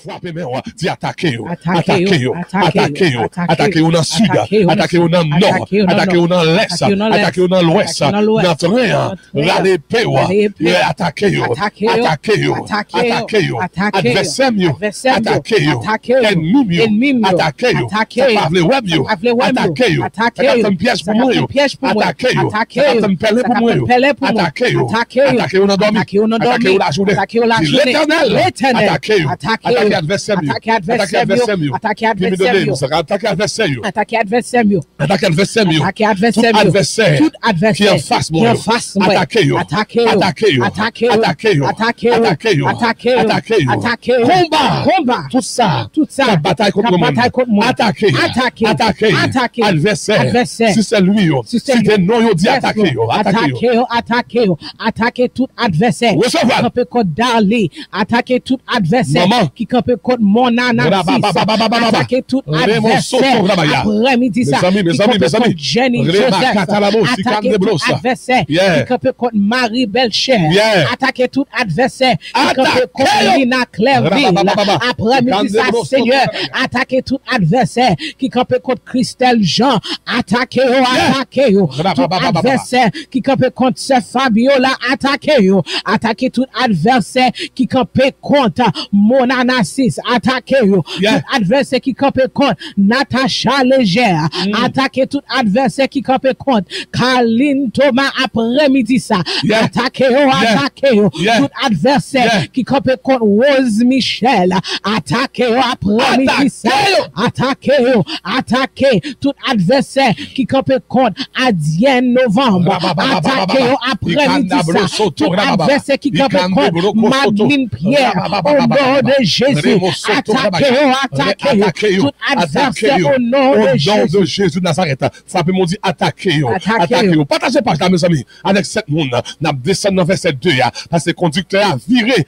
Frappez mais dit attaquez yo, attaquez yo, attaquez yo, attaquez yo dans le sud, attaquez yo dans le nord, attaquez yo dans l'est, attaquez yo dans l'ouest, dans rien, râlez paix attaquez yo, attaquez yo, attaquez yo, adversaire yo, attaquez yo, ennemi yo, attaquez yo, parlez web yo, attaquez yo, attaquez piège pour moi yo, attaquez yo, attaquez pelle pour moi yo, attaquez yo, attaquez yo dans dormi, attaquez yo la journée, l'éternel, attaquez yo, attaquez adversaire yo, attaquez adversaire yo, attaquez adversaire yo, attaquez adversaire yo, attaquez adversaire yo, attaquez adversaire yo, attaquez adversaire, tout adversaire qui en face moi, attaquez yo, attaquez yo, attaquez yo, attaquez yo, attaquez yo, attaquez yo, attaquez yo, attaquez yo, combat, tout ça, bataille contre moi, attaquez, attaquez, adversaire, si c'est lui yo, si c'est non yo dit attaquez yo, attaquez tout adversaire, camper contre Dali, attaquez tout adversaire qui camper contre mon ananas, attaquez tout adversaire, après-midi ça, mes amis, Jenny Joseph, attaquez tout adversaire qui camper contre Marie Belcher, attaquez tout adversaire qui camper contre Lina Clairville, après-midi ça, Seigneur, attaquez tout adversaire qui camper contre Christelle Jean, attaquez tout adversaire qui camper contre Sœur Fabiola, attaquez tout adversaire qui camper contre Monanasis, attaquez tout adversaire qui camper contre Natacha Légère, attaquez tout adversaire qui camper contre Kaline Thomas après-midi ça, attaquez tout adversaire qui camper contre Rose Michel, attaquez après-midi ça, attaquez tout adversaire qui camper contre Adienne Novembre, attaquez après-midi ça, tout adversaire qui camper contre Madeleine Pierre, au nom de Jésus, attaquez tout adversaire au nom de Jésus de Nazareth. Frappez-moi dit attaquez. Partagez page là mes amis avec cette monde, n'a descend dans verset 2 parce que conducteur a viré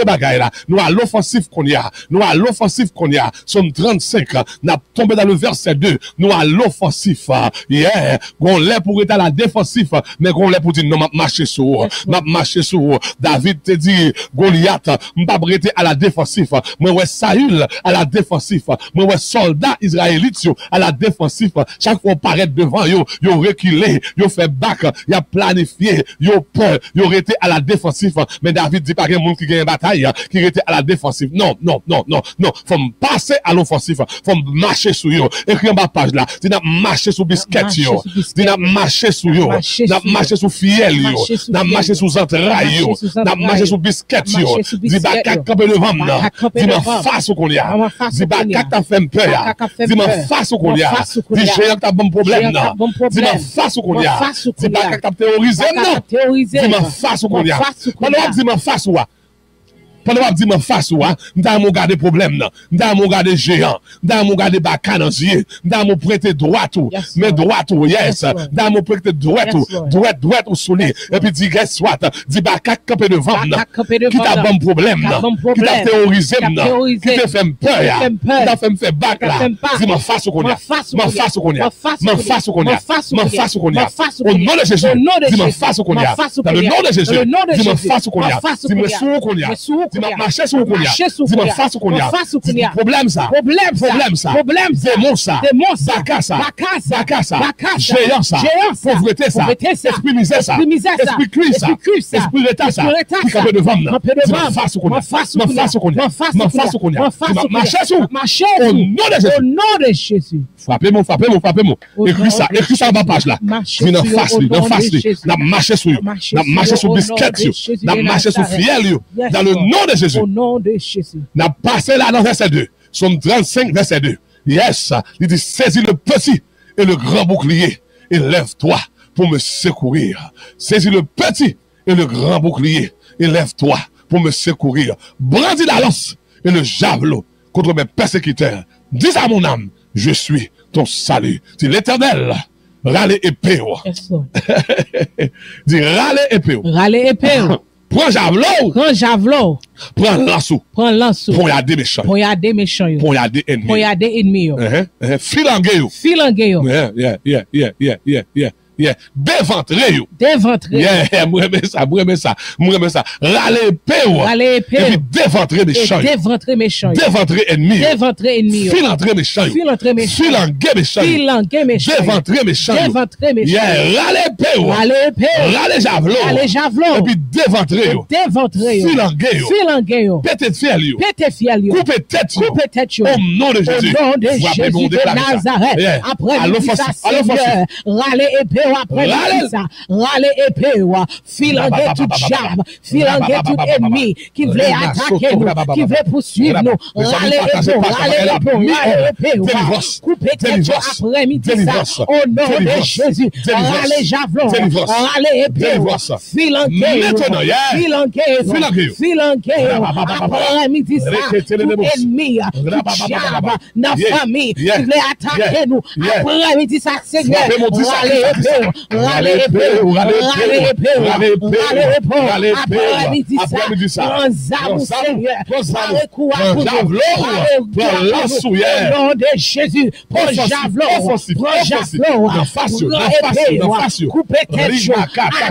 bagaille là. Nous à l'offensif qu'on y a, Somme 35 n'a tombé dans le verset 2. Nous à l'offensif. On l'est pour être à la défensif, mais on l'est pour dire non, m'a marché sur. David te dit Goliath, m'a prêté à la défensif. Moi ouais Saül à la défensif. Moi ouais soldat israélite à la défensif. Chaque fois on paraît devant yo reculé, yo fait back, y a planifié, yo peur, yo été à la défensif. Mais David dit pas qu'il y a monde qui gagne bataille qui était à la défensive. Non. Faut me passer à l'offensif. Faut me marcher sur yo. Écris en bas page là. Dis n'a marcher sur biscuit yo. Dis n'a marcher sur yo. N'a marcher sur fiel yo. N'a marcher sur entrailles yo. N'a marcher sur biscuit yo. Dis ba kak camper devant moi. Dis ma face qu'on y a. Dis ba kak ta fait peur. Dis ma face qu'on y a. Dis j'ai un bon problème là. Dis ma face qu'on y a. Dis ba kak ta théoriser non. Dis ma face qu'on y a. Pendant dis ma face ou pendant que je dis ma face ou m'ta mon garder problème là, m'ta mon garder géant, m'ta mon garder bacananzier, m'ta mon prêter droite ou, mais droite ou yes, m'ta mon prêter droite ou souli, et puis dit guess what, dit bakak camper devant là, qui t'a bon problème là, qui t'a théorisé là, qui t'a fait peur, qui t'a fait me faire bac là, dis ma face ou qu'on y a, ma face ou qu'on y a, ma face ou qu'on y a, ma face ou qu'on y a, au nom de Jésus, dis ma face ou qu'on y a, dans le nom de Jésus, dis ma face ou qu'on y a, dis ma sou qu'on y a, dis ma marché sur qu'on y a, dis ma face qu'on y a, problème ça, démon ça, baka ça, géant ça, pauvreté ça, esprit misère ça, esprit cuit ça, esprit l'état ça, qui campe devant moi, dis ma face qu'on y a, ma face qu'on y a, ma face qu'on y a, marché sur, au nom de Jésus. Frappez-moi. Écris ça en bas page là. Dis dans face lui, n'a marché sur biscuit, n'a marché sur fiel dans le nom de Jésus. Au nom de Jésus. N'a passé là dans verset 2. Somme 35 verset 2. Yes, il dit saisis le petit et le grand bouclier et lève-toi pour me secourir. Saisis le petit et le grand bouclier et lève-toi pour me secourir. Brandis la lance et le javelot contre mes persécuteurs. Dis à mon âme, je suis ton salut. Dis l'Éternel, râlez épée. Dis râlez épée. Prends javelot. Prends lanceau. Pour y a des méchants. Pour y a des ennemis. Filangue. Yeah. Yeah. Déventrer yo. Déventrer. Yeah, moi ça. Râler péo. Râler péo. Et puis déventrer méchant. Déventrer méchant. Déventrer ennemi. Déventrer ennemi. Filantrer méchant. Filantrer méchant. Filanguer méchant. Filanguer méchant. Déventrer méchant. Déventrer méchant. Yeah, râler péo. Râler péo. Râler javelot. Râler javelot. Et puis déventrer yo. Déventrer yo. Filanguer yo. Filanguer yo. Péter fiel yo. Péter fiel yo. Couper tête yo. Couper tête yo. Au nom de Jésus. Au nom de Jésus de Nazareth. Après ça, Seigneur, râler épée après ça. Râler épée, filanguer tout diable, filanguer tout ennemi qui voulait attaquer nous, qui voulait poursuivre nous. Râler épée, couper tête après-midi ça. Au nom de Jésus, râler javelot, râler épée, filanguer, après-midi ça. Tout ennemi, tout diable, notre famille, qui voulait attaquer nous. Après-midi ça, Seigneur, râler épée, après-midi ça, prends Seigneur, au nom de Jésus, prends javelot, couper tête,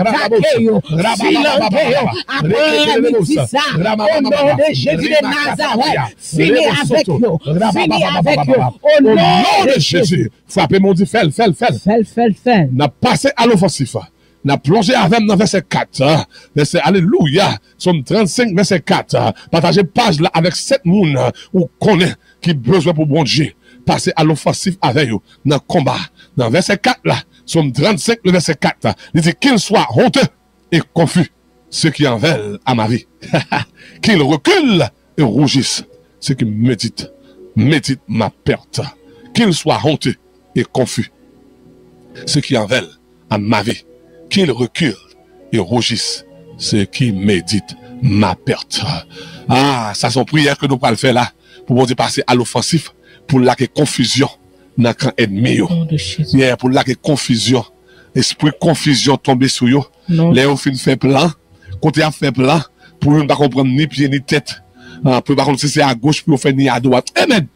attaquer, filanguer, après-midi ça, au nom de Jésus de Nazareth, finis avec eux, au nom de Jésus. Frappez mon dit, fais. N'a passé à l'offensif. N'a plongé avec dans verset 4. Verset Alléluia. Somme 35, verset 4. Partagez page là avec 7 moun ou connaît qui besoin pour bon Dieu. Passez à l'offensif avec eux. Dans combat. Dans verset 4 là. Somme 35, le verset 4. Il dit qu'il soit honteux et confus. Ceux qui en veulent à ma vie. Qu'il recule et rougisse. Ceux qui méditent ma perte. Qu'il soit honteux et confus. Ceux qui en veulent à ma vie, qu'ils reculent et rougissent, ceux qui méditent ma perte. Ah, ça c'est une prière que nous allons faire là, pour nous passer à l'offensif, pour la confusion dans le camp ennemi. Yeah, pour la confusion, esprit confusion tomber sur eux. Les gens fait plan, quand ils ont fait plan, pour ne pas comprendre ni pied ni tête, pour ne pas comprendre si c'est à gauche, pour faire ni à droite. Amen.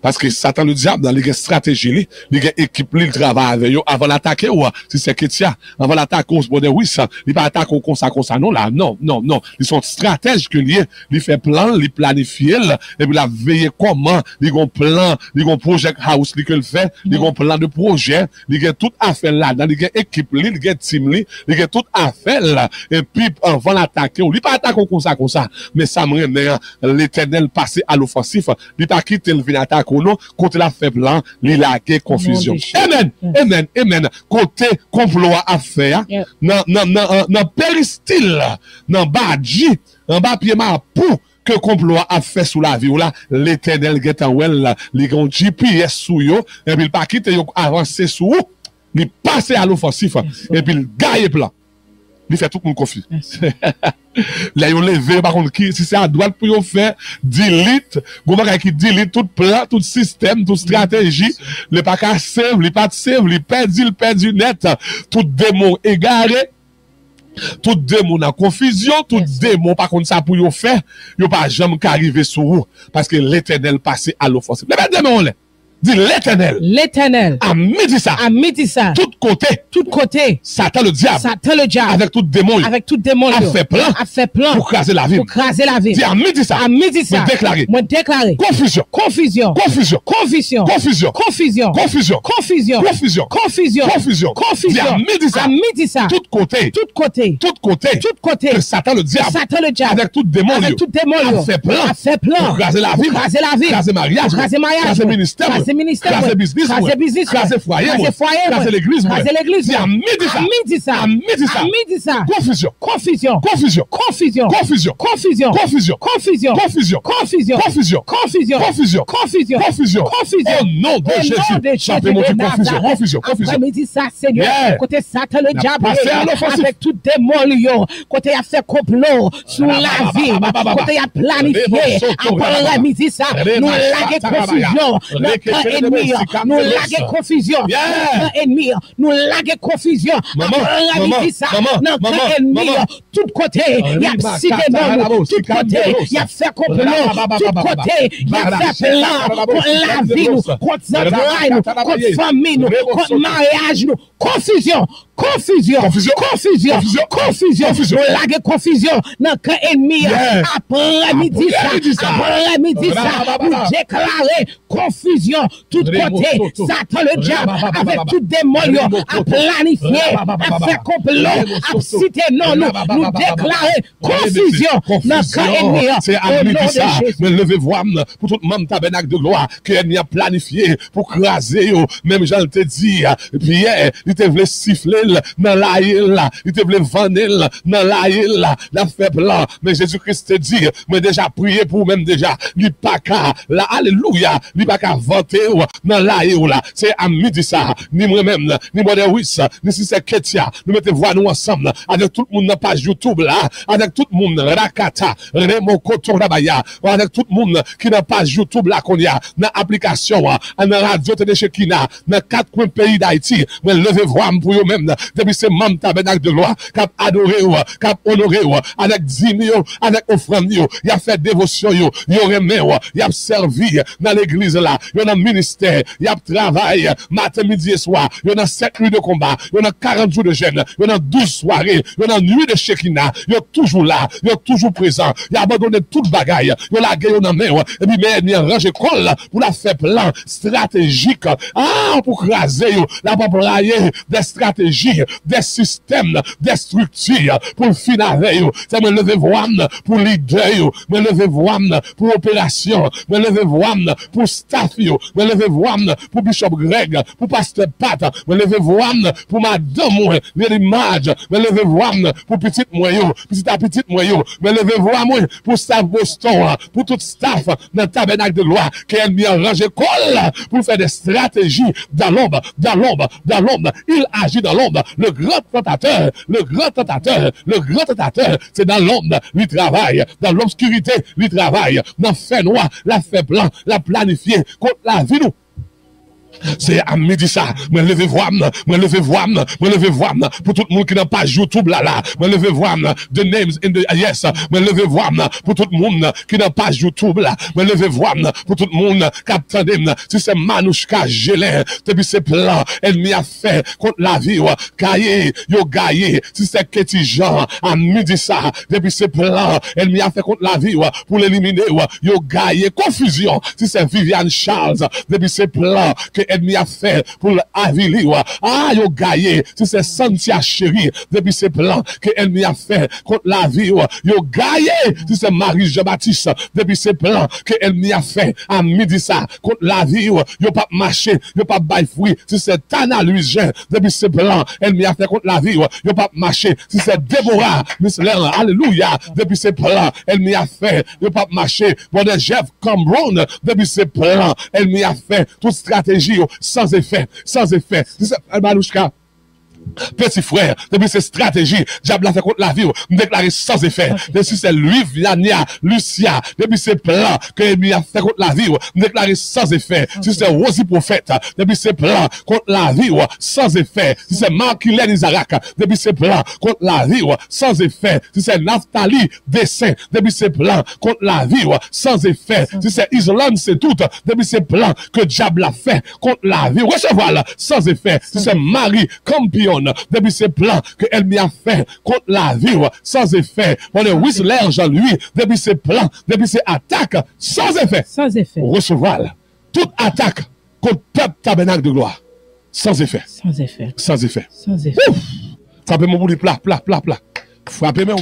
Parce que Satan le diable, dans les stratégies, les équipes, le travail avec eux, avant d'attaquer, ou, si c'est chrétien, avant d'attaquer, on se dit, oui, ça, il pas attaquer comme ça, non, là, non. Ils sont stratèges que liés, ils font plan, ils planifient, et puis la veiller comment, ils ont plan, ils ont project house, ils le fait, ils ont plan de projet, ils ont tout affaire là, dans les équipes, ils ont team, ils ont tout affaire là, et puis, avant d'attaquer, ils pas attaquer comme ça, mais ça me remet, l'Éternel passé à l'offensif, il pas quitter le attaque ou non, côté la fait plan, il a confusion. Amen. Côté complot à faire, dans péristyle, dans badji, en bas pied ma pou, que complot a fait sous la vie ou là, l'Éternel get en well, les grands GPS sous yo, et puis il pas quitter yo avancer sous, il passe à l'offensif, et puis il gagne plan. Il fait tout le monde confus. Là, ils ont levé, par contre, si c'est à droite pour y faire, delete, qui delete tout plan, tout système, toute stratégie, le pas qu'à save, le pas de save, le perdu net, tout démon égaré, tout démon en confusion, tout démon, par contre, ça pour y faire, y pas jamais qu'arriver sur vous, parce que l'Éternel passé à l'offensive. Les démons, là. Dit l'Éternel. À midi ça. Tout côté. Satan le diable. Avec tout démon. A fait plan. Pour craser la vie. Dit à midi ça. Moi déclarer. Confusion. Dit à midi ça. Tout côté. Que Satan le diable. Avec tout démon. A fait plan. Pour craser la vie. Craser mariage. Craser ministère. Craser business, craser foyer, craser l'église. C'est à midi ça. Confusion. Au nom de Jésus. Chantez-moi confusion. Après midi ça, Seigneur. Côté Satan le diable, avec tout démon, côté il a fait complot sur la vie, côté il a planifié. Après midi ça, nous laguer confusion. ennemi, nous laguer confusion. Dans camp ennemi, nous laguer confusion. Après ça, dans camp ennemi, tout côté, il y a cité non, tout côté, il y a fait complot, tout côté, il y a fait plan pour la vie, contre notre travail, contre famille, contre mariage, confusion. Nous laguer confusion dans camp ennemi. Après-midi ça, nous déclarer confusion tout côté. Satan le diable avec tout démon à planifier, à faire complot, à citer non, nous déclarer confusion dans camp ennemi. C'est à midi ça, mais levez-vous pour tout le monde tabernacle de gloire que l'ennemi a planifié pour craser. Même Jean te dit, Pierre, il te voulait siffler dans la île, il te voulait vendre dans la île, la fait plan. Mais Jésus-Christ te dit, mais déjà prié pour même déjà, il pas qu'à, là, alléluia, il pas qu'à vanter dans la île là. C'est à midi ça, ni moi-même, ni moi de Wiss, ni si c'est Ketia, nous mettons voix nous ensemble, avec tout le monde dans page YouTube là, avec tout le monde, Rakata, Raymond Koto Rabaya, avec tout le monde qui n'a pas YouTube là qu'on y a, dans l'application, dans radio Télé Shekina, dans 4 coins pays d'Haïti, mais levez-vous pour eux-mêmes, depuis ces membres tabernacle de gloire, qui a adoré, qui a honoré, avec 10 millions, avec offrande, il a fait dévotion, il a remis, il a servi dans l'église là, il y a un ministère, il a travaillé matin, midi et soir, il y a 7 nuits de combat, il y a 40 jours de jeûne, il y a 12 soirées, il y a une nuit de Shekinah, il est toujours là, il est toujours présent, il a abandonné toute bagaille, il a la gueule dans la main, et puis il a rangé colle pour la faire plan stratégique, pour craser, la brailler des stratégies, des systèmes, des structures, pour finir, c'est me lever voir pour leader, me lever voir pour opération, me lever voir pour staff, me lever voir pour Bishop Greg, pour Pasteur Pat, me lever voir pour madame, l'image, me lever voir pour petite moyen, petite moyen, me lever voir pour staff Boston, pour tout staff dans le tabernacle de loi, qui a mis en rangé colle pour faire des stratégies dans l'ombre, dans l'ombre, dans l'ombre. Il agit dans l'ombre. Le grand tentateur, c'est dans l'ombre, lui travaille. Dans l'obscurité, lui travaille. Dans le fait noir, la fait blanc, la planifié contre la vie nous. C'est à midi ça, me lever voir, pour tout le monde qui n'a pas YouTube là, me lever voir, the names in the, yes, me lever voir, pour tout le monde qui n'a pas YouTube là, me lever voir, pour tout le monde qui attendait, si c'est Manouchka Gélin, depuis ces plans, ennemi a fait contre la vie, caillé, yo gaillé, si c'est Ketty Jean, à midi ça, depuis ces plans, ennemi a fait contre la vie, pour l'éliminer, yo gaillé, confusion, si c'est Viviane Charles, depuis ces plans, que ennemi a fait pour l'avili, yo gaillé, si c'est Santia Chéri, depuis ces plans, que ennemi a fait contre la vie, yo gaillé, si c'est Marie Jean-Baptiste, depuis ces plans, que ennemi a fait à midi ça, contre la vie, yo pas marché, yo pas bail fruit, si c'est Tana Louis Jean, depuis ces plans, ennemi a fait contre la vie, yo pas marché, si c'est Déborah, Miss Lerner, alléluia, depuis ces plans, ennemi a fait, yo pas marché, bon de Jeff Cameron, depuis ces plans, ennemi a fait toute stratégie sans effet. Si c'est Manouchka, petit frère, depuis ces stratégies, diable a fait contre la vie, nous déclarer sans effet. Depuis c'est lui, Viania, Lucia, depuis ces plans que l'ennemi a fait contre la vie, nous déclarer sans effet. Si c'est Rosie Prophète, depuis ces plans contre la vie, sans effet. Si c'est Marc-Hélène Isaac, depuis ces plans contre la vie, sans effet. Si c'est Naphtali Dessin, depuis ces plans contre la vie, sans effet. Si c'est Isolande, c'est tout, depuis ces plans que diable a fait contre la vie, recevoir là, sans effet. Si c'est Marie Campion, depuis ces plans que elle m'y a fait contre la vie, sans effet. On est Whistler Jean-Louis, depuis ces plans, depuis ces attaques, sans effet. Sans effet. Recevoir toute attaque contre peuple tabernacle de gloire. Sans effet. Sans effet. Sans effet. Sans effet. Frappez-moi pour les plats. Frappez-moi.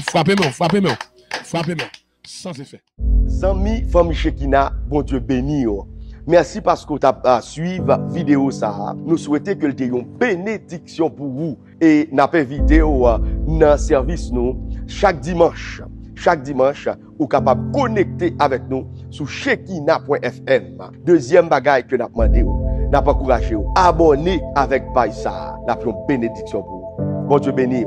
Sans effet. Zami, famille Shekina, bon Dieu béni. Merci parce que tu as suivi la vidéo. Nous souhaitons que tu aies une bénédiction pour vous. Et nous avons une vidéo dans le service nous chaque dimanche. Chaque dimanche, vous êtes capable de connecter avec nous sur Shekina.fm. Deuxième bagaille que nous avons demandé, nous avons encouragé. Abonnez avec Païsa. Nous avons une bénédiction pour vous. Bon Dieu béni.